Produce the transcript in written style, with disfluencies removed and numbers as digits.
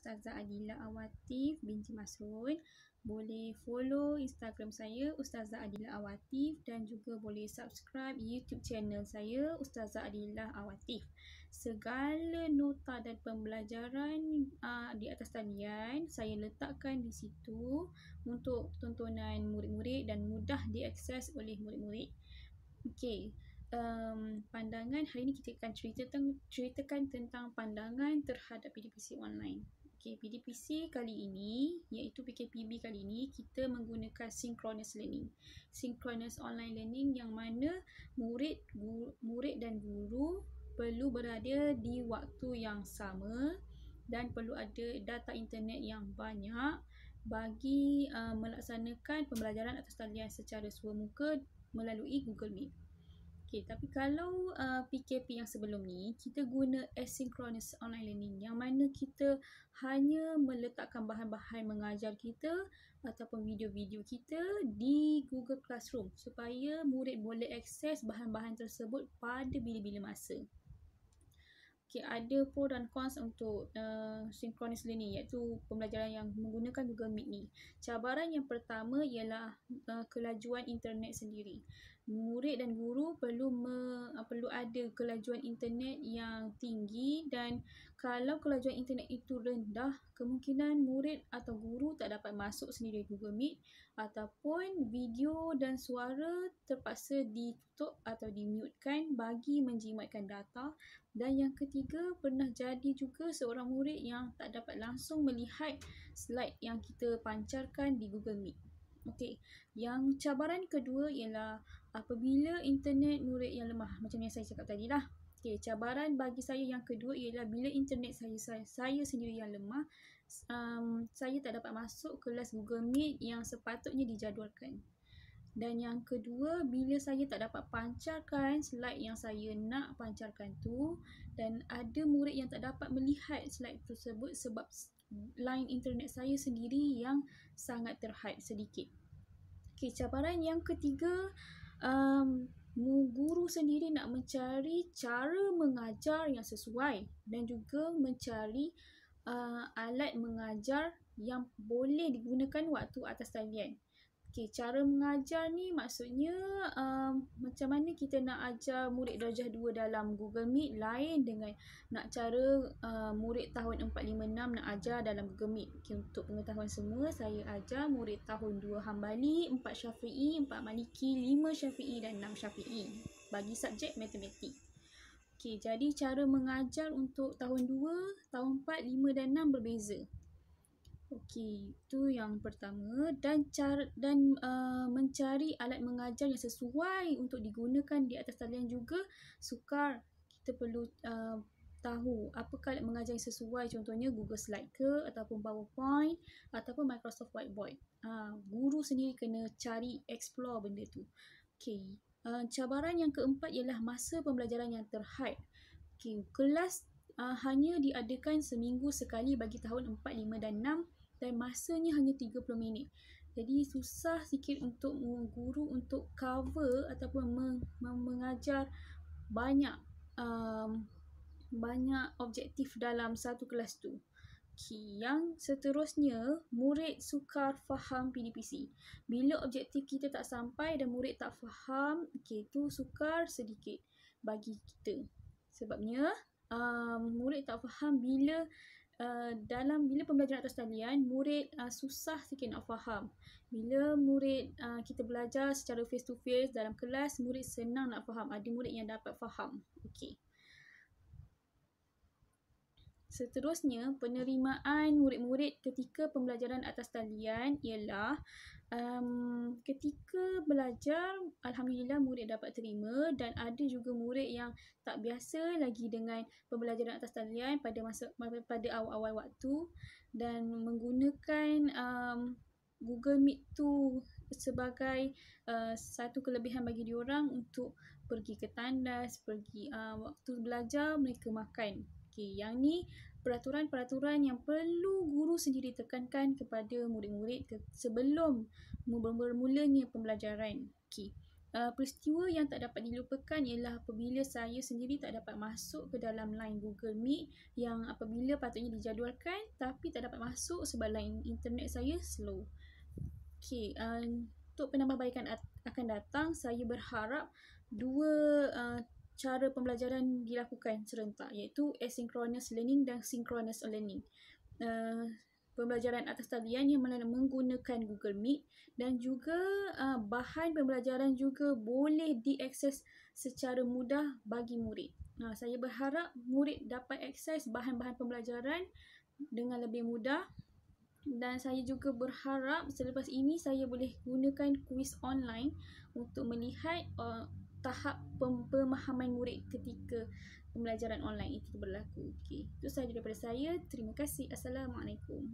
Ustazah Adila Awatif binti Masrun. Boleh follow Instagram saya Ustazah Adila Awatif dan juga boleh subscribe YouTube channel saya Ustazah Adila Awatif. Segala nota dan pembelajaran di atas talian saya letakkan di situ untuk tontonan murid-murid dan mudah diakses oleh murid-murid. Okey, pandangan hari ini kita akan ceritakan tentang pandangan terhadap PDPC online. Okey, PDPC kali ini iaitu PKPB kali ini kita menggunakan synchronous learning. Synchronous online learning yang mana murid dan guru perlu berada di waktu yang sama dan perlu ada data internet yang banyak bagi melaksanakan pembelajaran atas talian secara semuka melalui Google Meet. Okay, tapi kalau PKP yang sebelum ni, kita guna asynchronous online learning yang mana kita hanya meletakkan bahan-bahan mengajar kita ataupun video-video kita di Google Classroom supaya murid boleh akses bahan-bahan tersebut pada bila-bila masa. Okay, ada pro dan cons untuk synchronous learning iaitu pembelajaran yang menggunakan Google Meet ni. Cabaran yang pertama ialah kelajuan internet sendiri. Murid dan guru perlu ada kelajuan internet yang tinggi dan kalau kelajuan internet itu rendah, kemungkinan murid atau guru tak dapat masuk sendiri Google Meet ataupun video dan suara terpaksa ditutup atau di-mutekan bagi menjimatkan data. Dan yang ketiga, pernah jadi juga seorang murid yang tak dapat langsung melihat slide yang kita pancarkan di Google Meet. Okey, yang cabaran kedua ialah apabila internet murid yang lemah, macam yang saya cakap tadi lah. Okey, cabaran bagi saya yang kedua ialah bila internet saya sendiri yang lemah, saya tak dapat masuk kelas Google Meet yang sepatutnya dijadualkan. Dan yang kedua, bila saya tak dapat pancarkan slide yang saya nak pancarkan tu dan ada murid yang tak dapat melihat slide tersebut sebab line internet saya sendiri yang sangat terhad sedikit. Okey, cabaran yang ketiga, guru sendiri nak mencari cara mengajar yang sesuai dan juga mencari alat mengajar yang boleh digunakan waktu atas talian. Okey, cara mengajar ni maksudnya macam mana kita nak ajar murid darjah 2 dalam Google Meet lain dengan nak cara murid tahun 4, 5, 6 nak ajar dalam Google Meet. Okay, untuk pengetahuan semua, saya ajar murid tahun 2 Hambali, 4 Syafi'i, 4 Maliki, 5 Syafi'i dan 6 Syafi'i bagi subjek matematik. Okey, jadi cara mengajar untuk tahun 2, tahun 4, 5 dan 6 berbeza. Okey, itu yang pertama dan mencari alat mengajar yang sesuai untuk digunakan di atas talian juga sukar. Kita perlu tahu apakah alat mengajar yang sesuai, contohnya Google Slide ke ataupun PowerPoint ataupun Microsoft Whiteboard. Guru sendiri kena cari explore benda tu. Okey, cabaran yang keempat ialah masa pembelajaran yang terhad. Okey, kelas hanya diadakan seminggu sekali bagi tahun 4, 5 dan 6 dan masanya hanya 30 minit. Jadi susah sikit untuk guru untuk cover ataupun mengajar banyak objektif dalam satu kelas tu. Okay, yang seterusnya, murid sukar faham PDPC. Bila objektif kita tak sampai dan murid tak faham, okay, tu sukar sedikit bagi kita. Sebabnya murid tak faham bila pembelajaran atas talian, murid susah sikit nak faham. Bila murid kita belajar secara face to face dalam kelas, murid senang nak faham. Ada murid yang dapat faham. Okey. Seterusnya, penerimaan murid-murid ketika pembelajaran atas talian ialah ketika belajar, Alhamdulillah murid dapat terima dan ada juga murid yang tak biasa lagi dengan pembelajaran atas talian pada awal-awal waktu dan menggunakan Google Meet tu sebagai satu kelebihan bagi diorang untuk pergi ke tandas, waktu belajar mereka makan. Okey, yang ni peraturan-peraturan yang perlu guru sendiri tekankan kepada murid-murid sebelum bermulanya pembelajaran. Okey. Peristiwa yang tak dapat dilupakan ialah apabila saya sendiri tak dapat masuk ke dalam line Google Meet yang apabila patutnya dijadualkan tapi tak dapat masuk sebab line internet saya slow. Okey, untuk penambahbaikan akan datang, saya berharap dua cara pembelajaran dilakukan serentak, iaitu asynchronous learning dan synchronous learning. Pembelajaran atas talian yang mana menggunakan Google Meet, dan juga bahan pembelajaran juga boleh diakses secara mudah bagi murid. Saya berharap murid dapat akses bahan-bahan pembelajaran dengan lebih mudah, dan saya juga berharap selepas ini saya boleh gunakan kuis online untuk melihat tahap pemahaman murid ketika pembelajaran online itu berlaku. Okey, itu sahaja daripada saya. Terima kasih. Assalamualaikum.